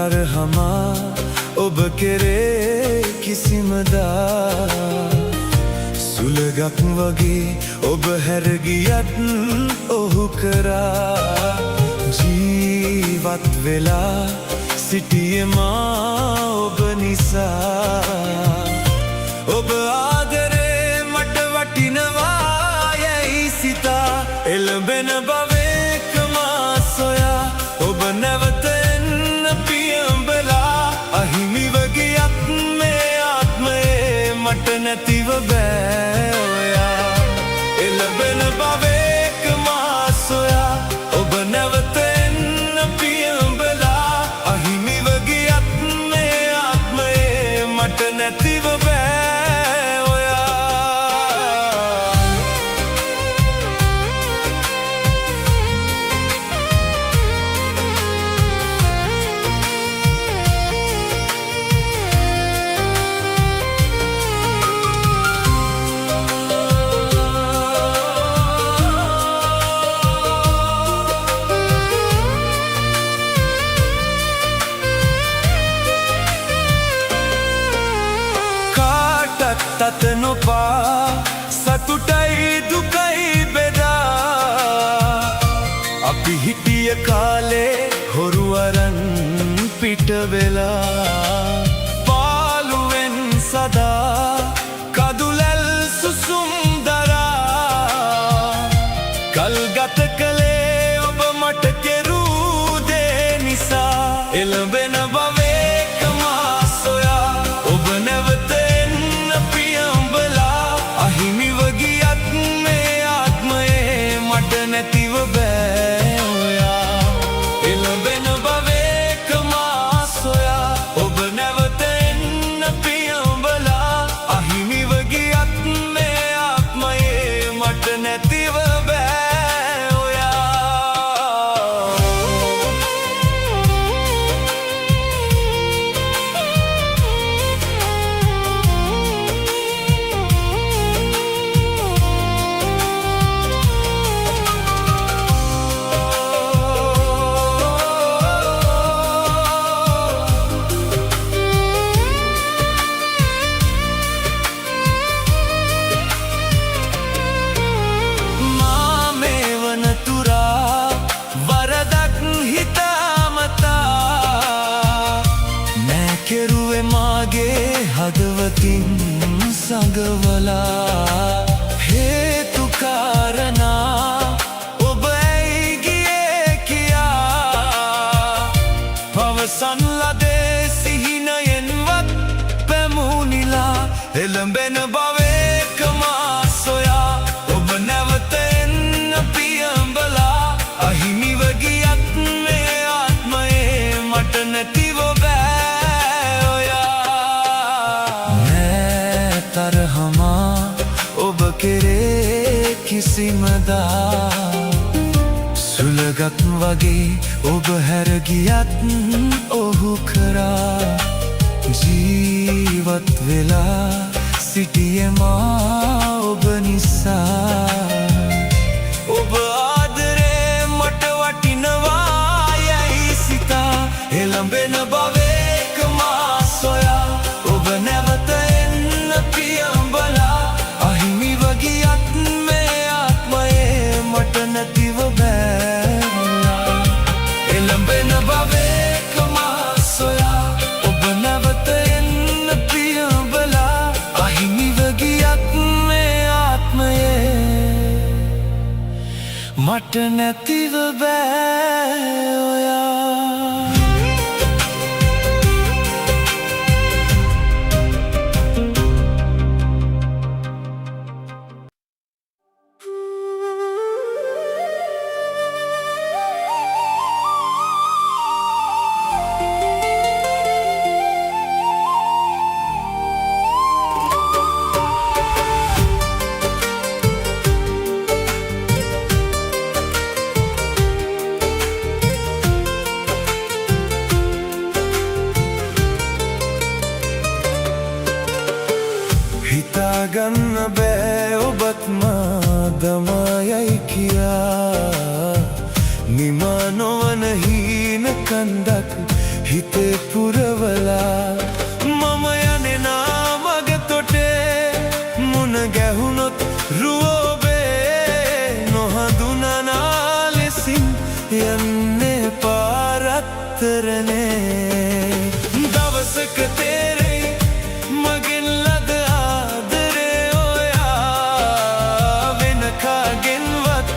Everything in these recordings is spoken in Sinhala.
තරහමා ඔබ කෙරේ කිසිමදා සුළඟක් වගේ ඔබ හැරගියත් ඔහු කරා ජීවත් වෙලා සිටියේ මා ඔබ නිසා ඔබ ආදරේ මට වටිනවා යයි සිතා එළඹෙන භවයක මා සොයා ඔබ නැවත එන්න පියඹලා අහිමිව ගියත් මේ ආත්මයේ මට නැතිව බෑ ඔයා එළඹෙන භවයක මා සොයා ඔබ නැවත එන්න පියඹලා අහිමිව ගියත් මේ ආත්මයේ මට නැතිව බෑ තත නොපා සතුටයි දුකයි බෙදා අපි හිටිය කාලේ හොරු අරන් පිට වෙලා පාළුවෙන් සදා කදුලැල් සුසුම් දරා කල්ගත කළේ ඔබ මට කෙරූ දේ නිසා එළඹෙන භවයක මා සොයා ඔබ නැවත අහිමිව ගියත් මේ ආත්මයේ මට නැතිව බෑ ඔයා එළඹෙන භවයක මා සොයා ඔබ නැවත එන්න පියඹලා අහිමිව ගියත් මේ ආත්මයේ මට නැතිව බෑ ඔයා කෙරුවේ මාගේ හදවතින් සඟවලා හේතු කාරණා ඔබ ඇයි ගියේ කියා පවසන ලදේ සිහිනයෙන්වත් පැමුණිලා එළඹෙන භවයක මා සොයා ඔබ නැවත එන්න පියඹලා අහිමිව ගියත් මේ ආත්මයේ මට නැතිව බෑ තරහමා ඔබ කෙරේ කිසිමදා සුළඟක් වගේ ඔබ හැරගියත් ඔහු කරා ජීවත් වෙලා සිටියේ මා ඔබ නිසා ඔබ ආදරේ මට වටිනවා යයි සිතා එළඹෙන භවයක මා සොයා ඔබ නැවත පියඹලා අහිමිව ගියත් මේ ආත්මයේ මට නැතිව බෑ එළඹෙන භවයක මා සොයා ඔබ නැවත එන්න පියඹලා අහිමිව ගියත් මේ ආත්මයේ මට නැතිව බෑ ඔයා හිතාගන්න බෑ ඔබත් මා දමායයි කියා නිමා නොවන හීන කන්දක් හිතේ පුරවලා මම යන්නේ නාමග තොටේ මුණ ගැහුනොත් රුවෝබේ නොහඳුනනා ලෙසින් යන්නේ පාරත්තරනේ දවසක තේරෙයි මගෙන් ලද ආදරේ ඔයා වෙන කාගෙන්වත්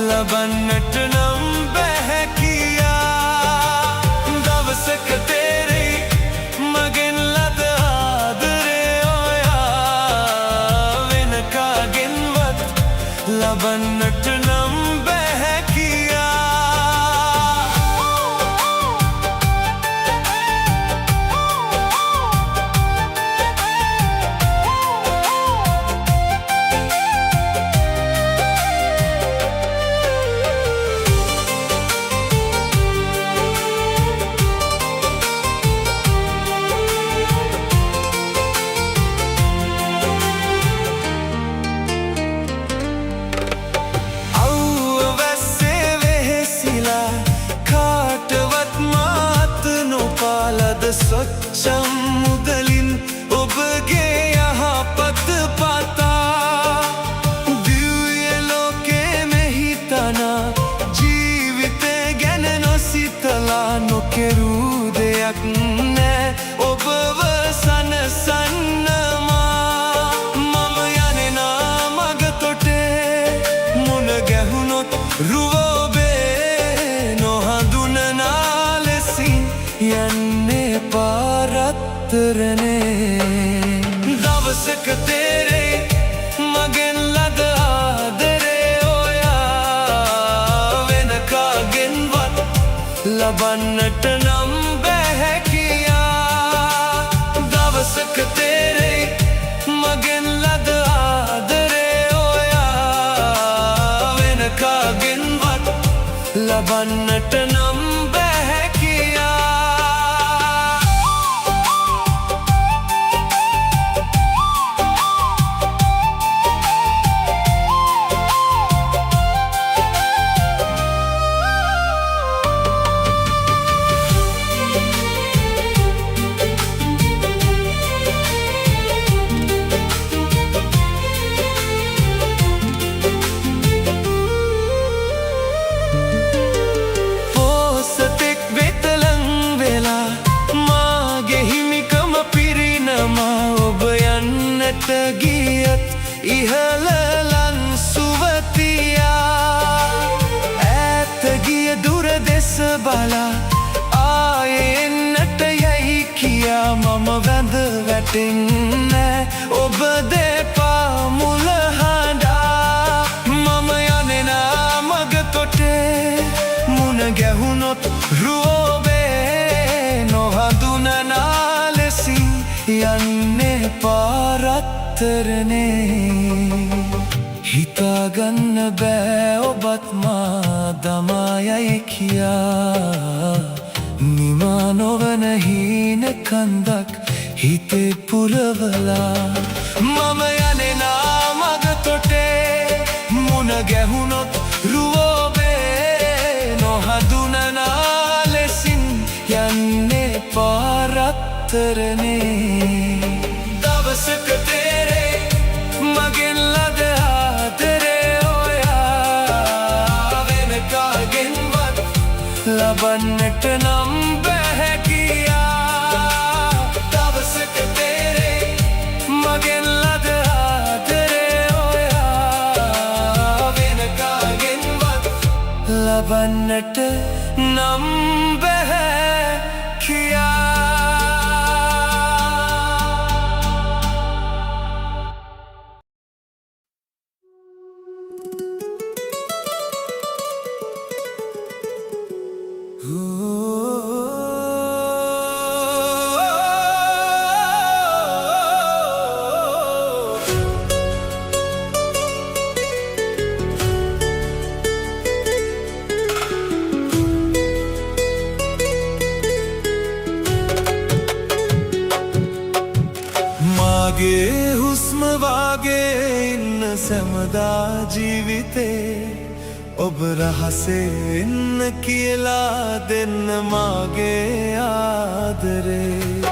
ලබන්නට නම් බැහැ කියා දවසක තේරෙයි මගෙන් ලද ආදරේ ඔයා වෙන කාගෙන්වත් ලබන්නට නම් බැහැ කියා සොච්චම් මුදලින් ඔබගේ යහපත පතා දිව්‍ය ලෝකේ මෙහිතනා ජීවිතේ ගැන නොසිතලා නොකෙරූ දෙයක් නෑ ඔබව සනසන්නවා මම යන්නේ නාමග තොටේ මුණ ගැහුනොත් රුවෝබේ නොහඳුනනා ලෙසින් යන්නේ පාරත්තරනේ දවසක තේරෙයි මගෙන් ලද ආදරේ ඔයා වෙන කාගෙන්වත් ලබන්නට නම් බැහැ කියා දවසක තේරෙයි මගෙන් ලද ආදරේ ඔයා වෙන කාගෙන්වත් ලබන්නට නම් බැහැ කියා ගියත් ඉහළලන් සුවතියා ඈත ගිය දුර දෙස බලා ආයේ එන්නට යයි කියා මම වැඳ වැටෙන්නේ ඔබ දෙපා මුල හඬා මම යන්නේ නාමග තොටේ මුණ ගැහුනොත් රුවෝබේ නොහඳුනනා ලෙසින් යන්නේ පාරත්තරනේ හිතාගන්න බෑ ඔබත් මා දමායයි කියා නිමා නොවන හීන කන්දක් හිතේ පුරවලා මම යන්නේ නාමග තොටේ මුණ ගැහුනොත් රුවෝබේ නොහඳුනනා ලෙසින් යන්නේ පාරත්තරනේ දවසක තේරෙයි මගෙන් ලද ආදරේ ඔයා වෙන කාගෙන්වත් ලබන්නට නම් බැහැ කියා දවසක තේරෙයි මගෙන් ලද ආදරේ ඔයා වෙන කාගෙන්වත් ලබන්නට නම් බැහැ කියා මගේ හුස්ම වාගේ ඉන්න සැමදා ජීවිතේ ඔබ රහසේ එන්න කියලා දෙන්න මාගේ ආදරේ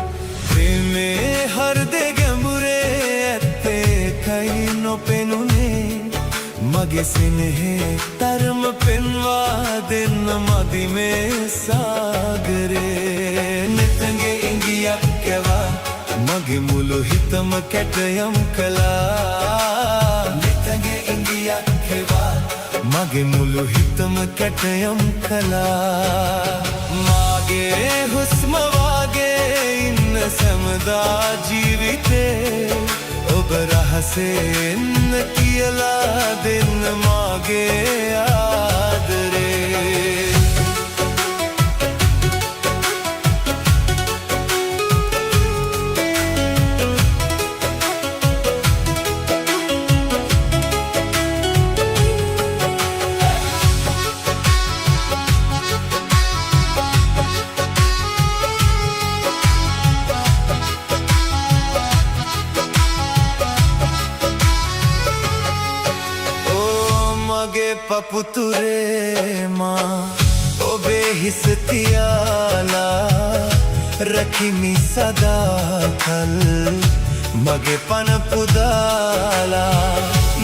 ප්‍රේමේ හෘදේ ගැඹුරේ ඇත්තේ කයි නොපෙනුනේ මගේ සිනහේ තරම පෙන්වා දෙන්න මදි මේ සාගරේ නෙතගේ ඉඟියක් කැවා මගේ මුළු හිතම කැටයම් කළා නෙතගේ ඉඟියක් කැවා මගේ මුළු හිතම කැටයම් කළා මාගේ හුස්ම වාගේ ඉන්න සැමදා ජීවිතේ ඔබ රහසේ එන්න කියලා දෙන්න මාගේ ආදරේ පපුතුරේ මා ඔබේ හිස තියාලා රකිමි සදාකල් මගේ පන පුදාලා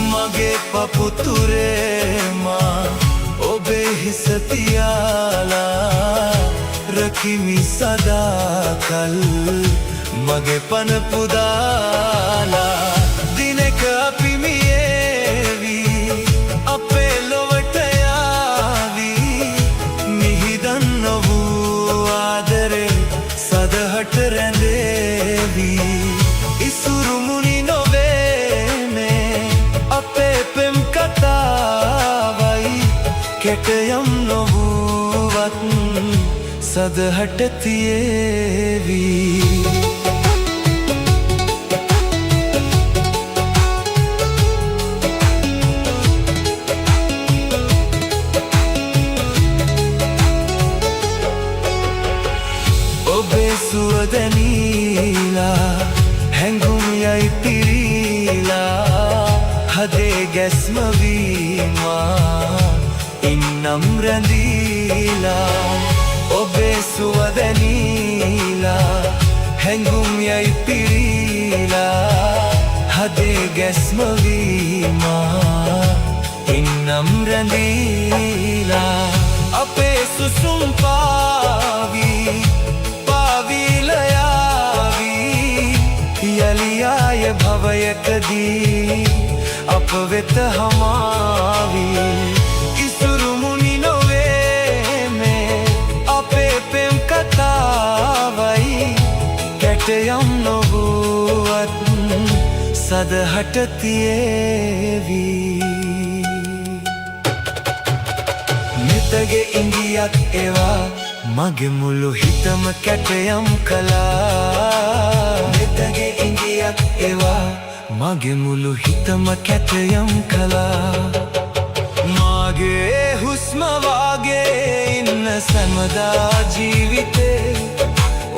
මගේ පපුතුරේ මා ඔබේ හිස තියාලා රකිමි සදාකල් මගේ පන පුදාලා දිනක අපි මියේවි අපේ ලොවට යාවී මිහිදන් නොවූ ආදරේ සදහට රැඳේවී ඉසුරුමුණි නොවේනේ අපේ පෙම් කතාවයි කෙටයම් නොවූවත් සදහට තියේවී සුවදනීලා හැඟුම් යයි පිරීලා හදේ ගැස්ම වීමා ඉන්නම් රැඳීලා ඔබේ සුවදනීලා හැඟුම් යයි පිරීලා හදේ ගැස්ම වීමා ඉන්නම් රැඳීලා අපේ සුසුම් පාවී යලියාය භවයකදී අප වෙත හමාවී ඉසුරුමුණි නොවේමේ අපේ පෙම් කතාවයි කැටයම් නොවුවත් සදහට තියේවී නෙතගේ ඉඟියක් එවා මගේ මුළු හිතම කැටයම් කළා නෙතගේ ඉඟියක් එවා මගේ මුළු හිතම කැටයම් කළා මාගේ හුස්ම වාගේ ඉන්න සැමදා ජීවිතේ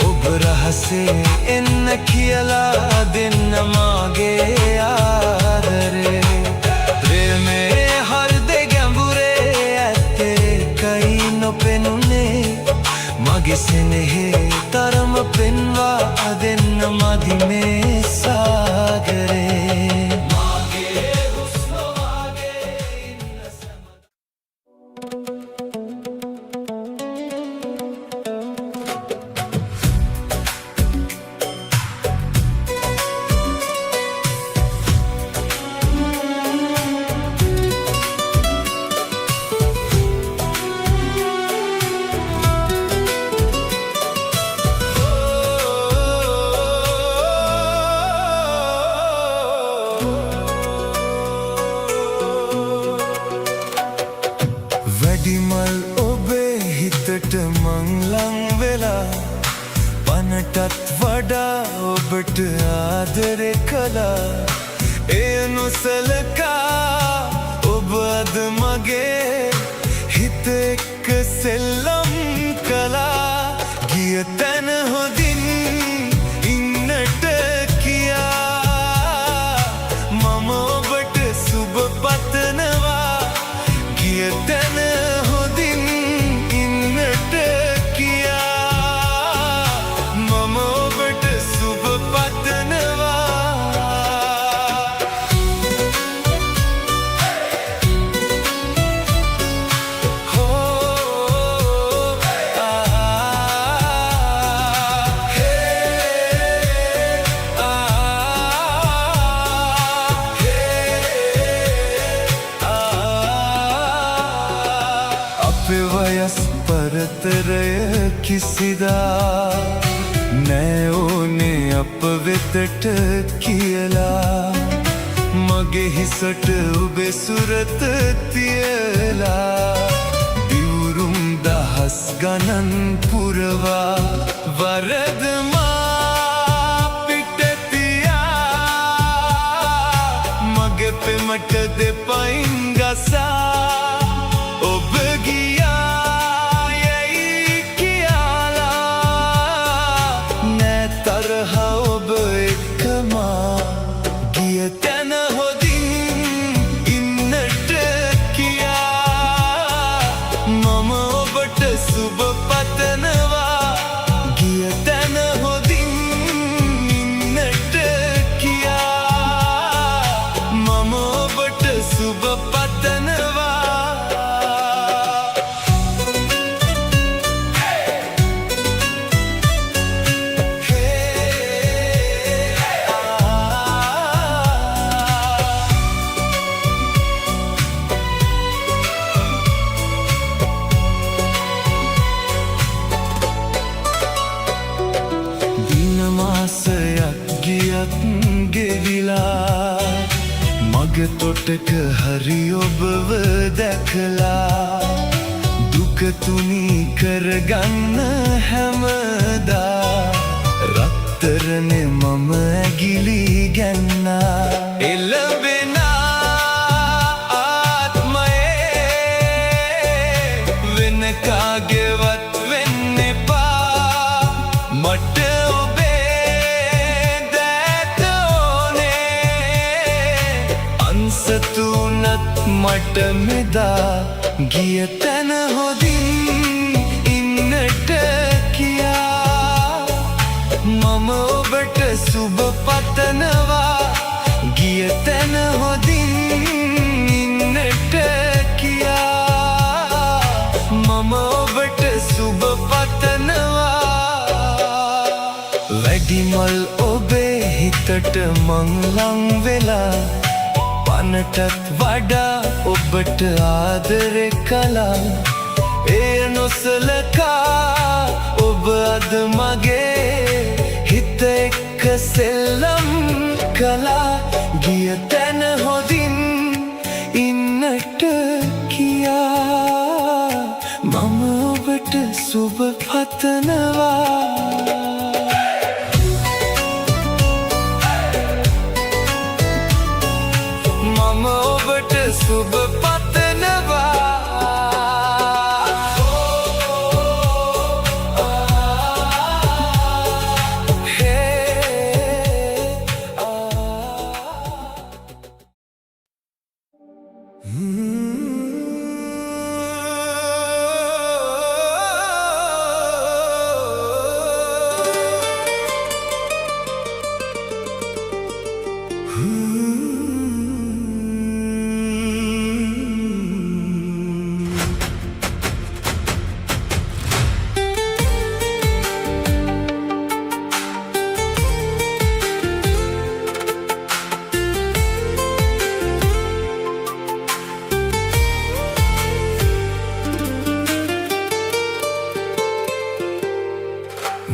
ඔබ රහසේ එන්න කියලා දෙන්න මාගේ ආදරේ ප්‍රේමේ හෘදේ ගැඹුරේ ඇත්තේ කයි නොපෙනුනේ මගේ සෙනෙහේ තරම පෙන්වා දෙන්න මදි මේ සාගරේ මාගේ හුස්ම වාගේ ඉන්න වැඩිමල් ඔබේ හිතට මං ලං වෙලා පනටත් වඩා ඔබට ආදරේ කළා එය නොසලකා ඔබ අද මගේ හිත එක්ක සෙල්ලම් කළා ගිය තැන හොඳින් ඉන්නට කියා මම ඔබට සුබ පතනවා ගිය තැන කිසිදා නෑ ඕනේ අප වෙතට කියලා මගේ හිසට ඔබේ සුරත තියලා දිවුරුම් දහස් ගණන් පුරවා වරදමා පිට තියා මගේ පෙමට දෙපයින් ගසා ඔබ ගියා යයි කියලා නෑ තරහ ඔබ එක්කමා ගිය තැන හොඳින් ඉන්නට කියා මම ඔබට සුබ පතනවා ගිය තැන හොඳින් ඉන්නට කියා මම ඔබට සුබ පතනවා ගියත් ගෙවිලා මග තොටක හරි ඔබව දැකලා දුක තුනී කරගන්න හැමදා රත්තරනේ මම ඇගිලි ගැන්නා එළවෙන ආත්මයේ වෙන කාගේවත් වෙන්න එපා මට සතුනත් මට මෙදා ගිය තැන හොඳින් ඉන්නට කියා මම ඔබට සුබ පතනවා ගිය තැන හොඳින් ඉන්නට කියා මම ඔබට සුබ පතනවා වැඩිමල් ඔබේ හිතට මං ලං වෙලා පනටත් වඩා ඔබට ආදරේ කළා එය නොසලකා ඔබ අද මගේ හිත එක්ක සෙල්ලම් කළා ගිය තැන හොඳින් ඉන්නට කියා මම ඔබට සුබ පතනවා මම ඔබට සුබ පතනවා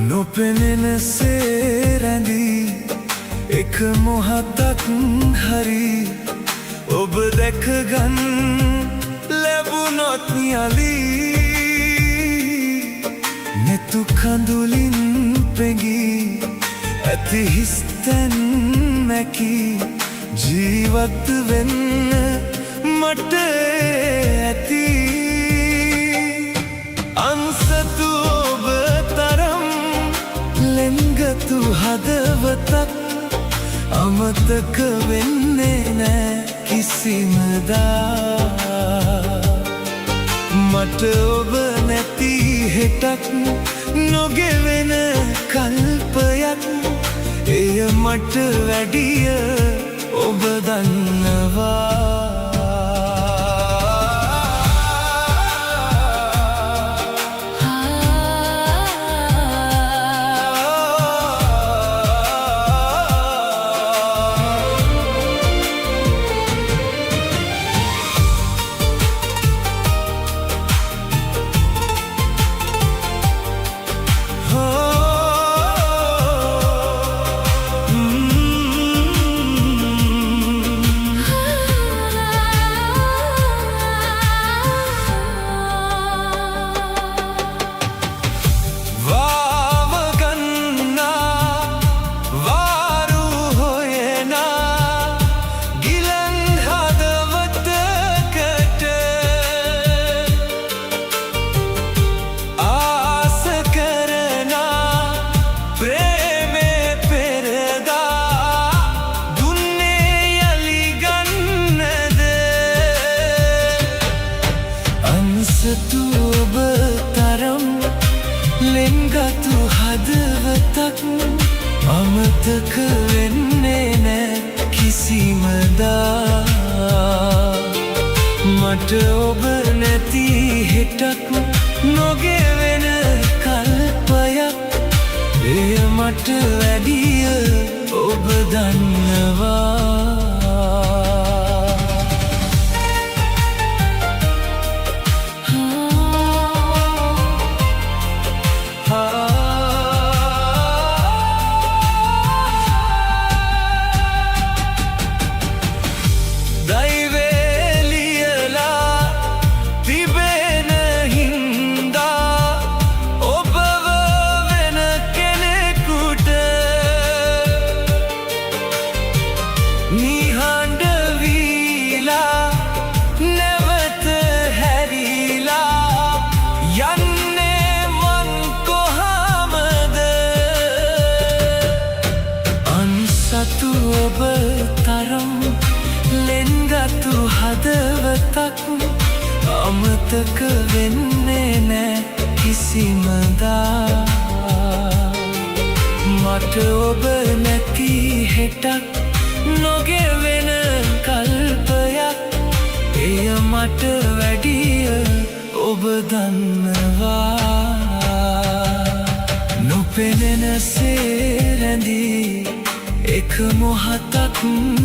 නොපෙනෙන සේරැඳී එක මොහොතක් හරි ඔබ දැකගන්න ලැබුණොත් යලි නෙතු කඳුලින් පෙඟී ඇති හිස්තැන් මැකී ජීවත් වෙන්න මට ඇති අන්සතු ඔබ තරම් ලෙන්ගතු හදවතක් අමතක වෙන්නේ නෑ කිසිමදා මට ඔබ නැති හෙටක් නොගෙවෙන කල්පයක් එය මට වැඩිය ඔබ දන්නවා මට ඔබ නැති හෙටක් නොගෙවෙන කල්පයක් එය මට වැඩිය ඔබ දන්නවා ඔබ තරම් ලෙන්ගතු හදවතක් අමතක වෙන්නේ නෑ කිසිමදා මට ඔබ නැති හෙටක් නොගෙවෙන කල්පයක් එය මට වැඩිය ඔබ දන්නවා නොපෙනෙන සේරැඳී එක මොහොතක්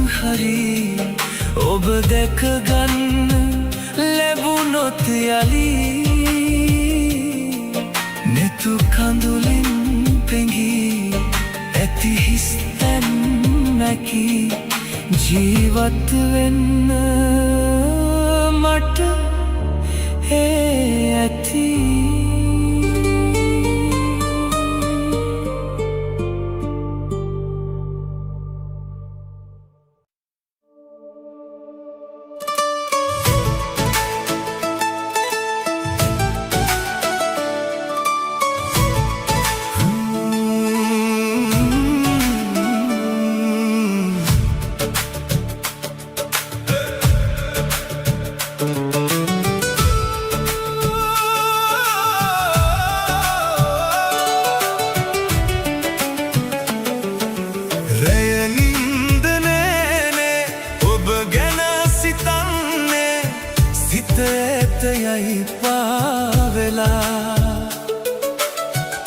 හරි ඔබ දැක ගන්න ලැබුණොත් යලි නෙතු කඳුලින් පෙඟී ඇති හිස් තැන් නැකි ජීවත් වෙන්න මට ඇති යයි පාවෙලා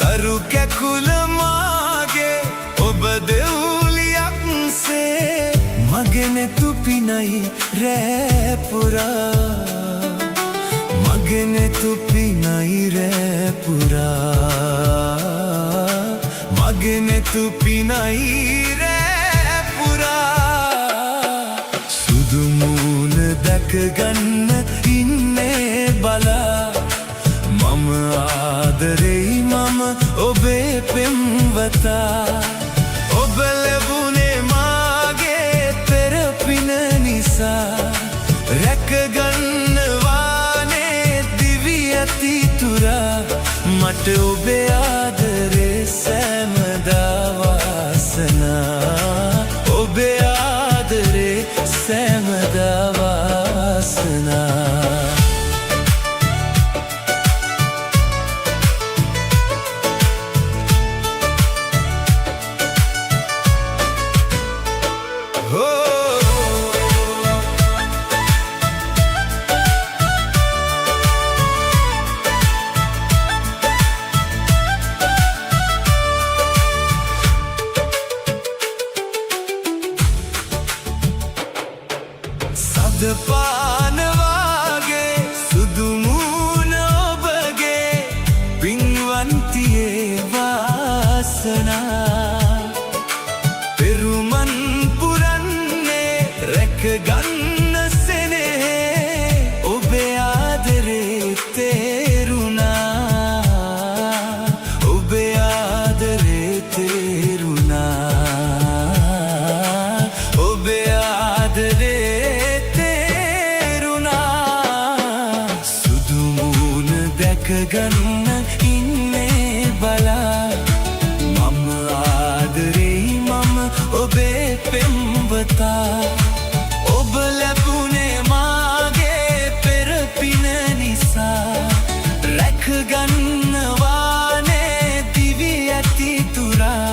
තරු කැකුල මාගේ ඔබ දෙවුලියක්සේ මගේ නෙතු පිනයි රැපුරා මගේ නෙතු පිනයි රැපුරා මගේ නෙතු පිනයි රැපුරා සුදු මූණ දැක ගන්න ඉන්නේ බලා මම ආදරෙයි මම ඔබේ පෙම්වතා ඔබ ලැබුණේ මාගේ පෙර පින නිසා රැකගන්නවානේ දිවි ඇති තුරා මට ඔබේ ආදරේ සෑමදා වාසනා ඔබේ ආදරේ සෑමදා වාසනා පාන වාගේ සුදු මූණ ඔබගේ පින්වන්තියේ වාසනා පෙරුමන් පුරන්නේ රැකගන්න සෙනෙහේ ඔබේ ආදරේ තේරුණා ඔබේ ආදරේ තේරුණා ඔබේ ආදරේ ගන්න ඉන්නේ බලා මම ආදරෙයි මම ඔබේ පෙම්වතා ඔබ ලැබුණේ මාගේ පෙර පින නිසා රැකගන්නවානේ දිවි ඇති තුරා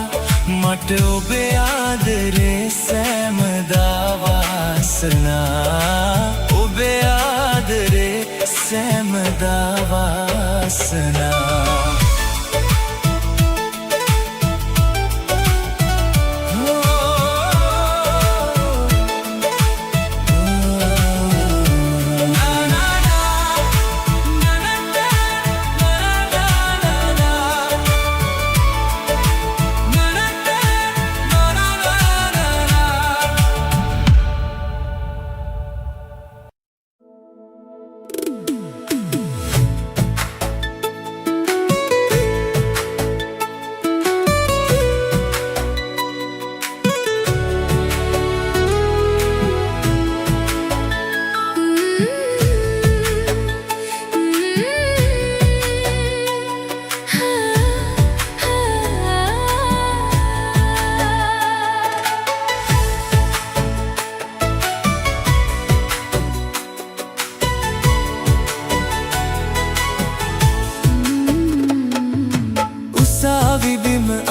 මට ඔබේ ආදරේ සෑමදා වාසනා ඔබේ ආදරේ සෑමදා වාසනා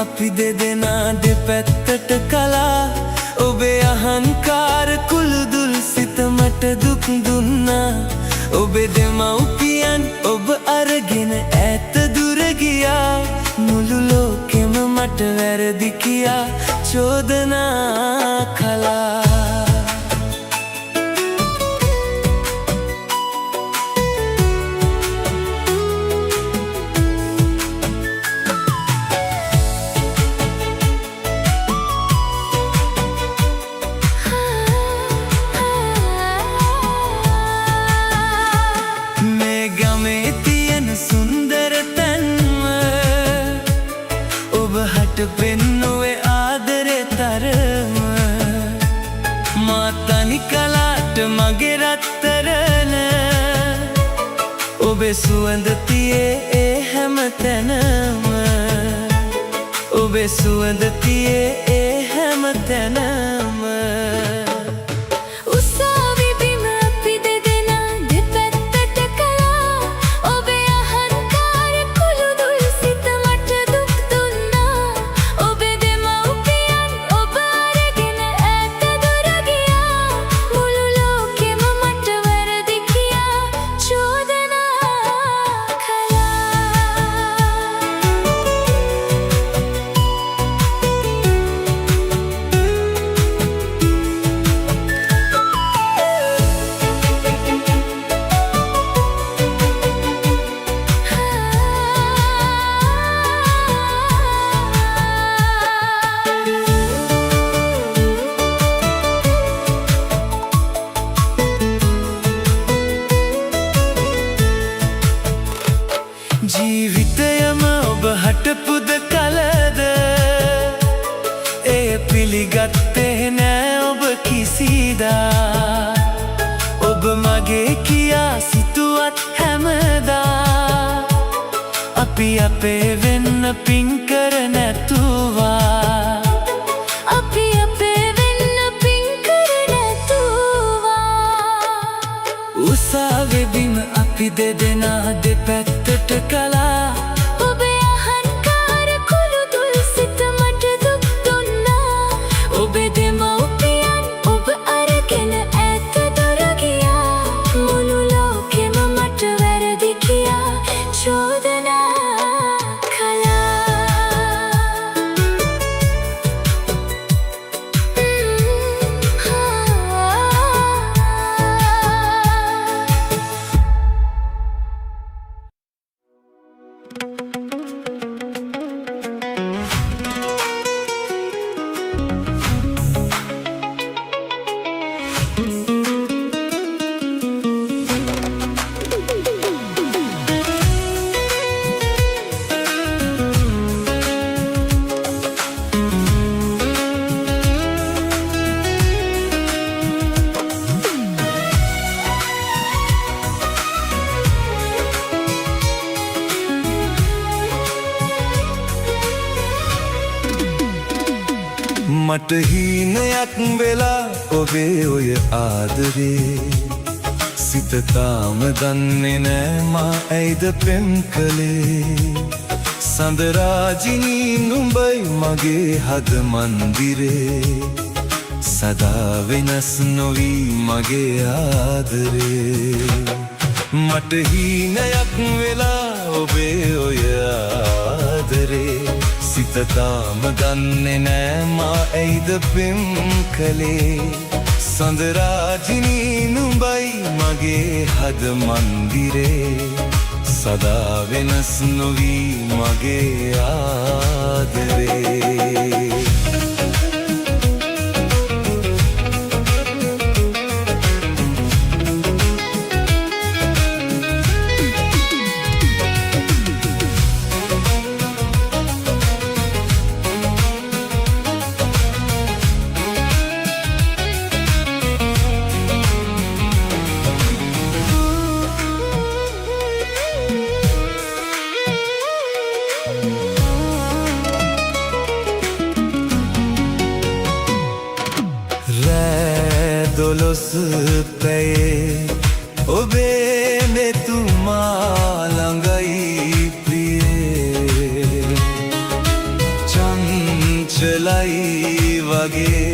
අපි දෙදෙනා දෙපැත්තට කලා ඔබේ අහංකාර කුළුදුල් සිත මට දුක් දුන්නා ඔබේ දෙමව්පියන් ඔබ අරගෙන ඈත දුර ගියා මුළු ලෝකෙම මට වැරදි කියා චෝදනා කළා පෙන්නුවේ ආදරේ තරම මා තනි කලාට මගේ රත්තරන ඔබේ සුවඳ තියේ ඒ හැම තැනම ඔබේ සුවඳ තියේ ඒ හැම තැනම ජීවිතයම ඔබ හටපුද කලද එය පිළිගත්තේ නෑ ඔබ කිසිදා ඔබ මගේ කියා සිතුවත් හැමදා අපි අපේ වෙන්න පින් කර නැතුවා අපි අපේ වෙන්න පින් කර නැතුවා උසාවියේ බිම අපි දෙදෙනා දෙපැත්තට කලා ඔබේ අහංකාර කුළුදුල් සිත මට දුක් දුන්නා ඔබේ දෙමව්පියන් ඔබ අරගෙන ඈත දුර ගියා මුළු ලෝකෙම මට වැරදි කියා චෝදනා මට හීනයක් වෙලා ඔබේ ඔය ආදරේ සිත තාම දන්නේ නෑ මා ඇයිද පෙම් කළේ සඳරාජිනී නුඹයි මගේ හද මන්දිරේ සදා වෙනස් නොවී මගේ ආදරේ මට හීනයක් වෙලා ඔබේ ඔය ආදරේ සිත තාම දන්නේ නෑ මා ඇයිද පෙම් කළේ සඳරාජිනී නුඹයි මගේ හද මන්දිරේ සදා වෙනස් නොවී මගේ ආදරේ දොළොස් පැයේ ඔබේ මෙතුමා ළඟයි ප්‍රියේ චංචලයි වගේ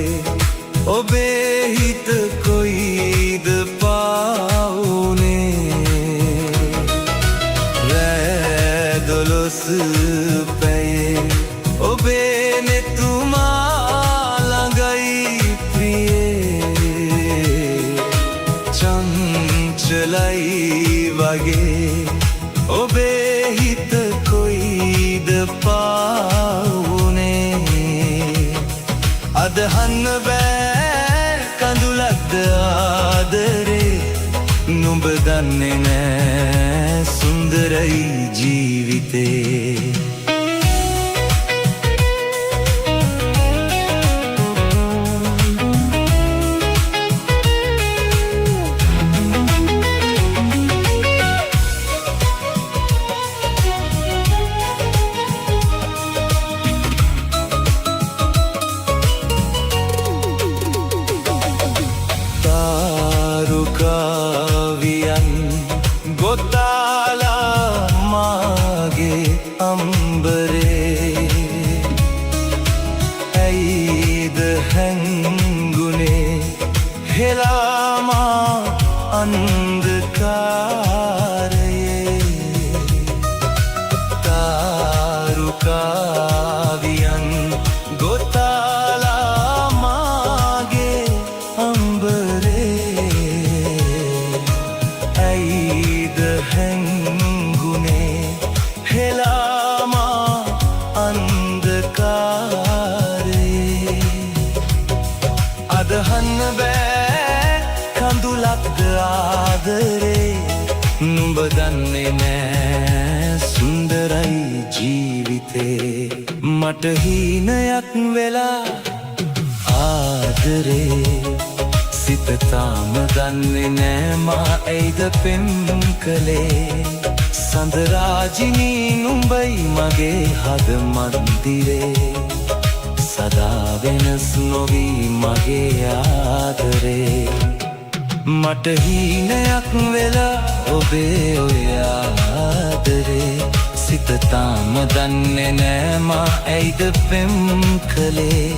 ඔබේ හිත කොයිද පාවුනේ රෑ දොළොස් පැයේ ඔබේ මෙතුමා චංචලයි වගේ ඔබේ හිත කොයිද පාවුනේ අදහන්න බෑ කඳුලක්ද ආදරේ නුඹ දන්නේ නෑ සුන්දරයි ජීවිතේ ගොතාලා මාගේ අම්බරේ ඇයිද හැංගුනේ හෙලාමා අන්ධකාරයේ තාරුකාවියන් ගොතාලා මාගේ අම්බරේ ඇයිද හැංගුනේ හෙලාමා අන්ධකාරේ අදහන්න බෑ කඳුලක්ද ආදරේ නුඹ දන්නේ නෑ සුන්දරයි ජීවිතේ මට හීනයක් වෙලා ආදරේ සිත තාම දන්නේ නෑ මා ඇයිද පෙම් කළේ සඳරාජිනී නුඹයි මගේ හද මන්දිරේ සදා වෙනස් නොවී මගේ ආදරේ මට හීනයක් වෙලා ඔබේ ඔය ආදරේ සිත තාම දන්නේ නෑ මා ඇයිද පෙම් කළේ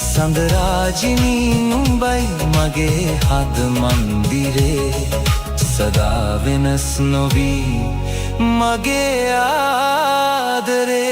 සඳරාජිනී නුඹයි මගේ හද මන්දිරේ සදා වෙනස් නොවී මගේ ආදරේ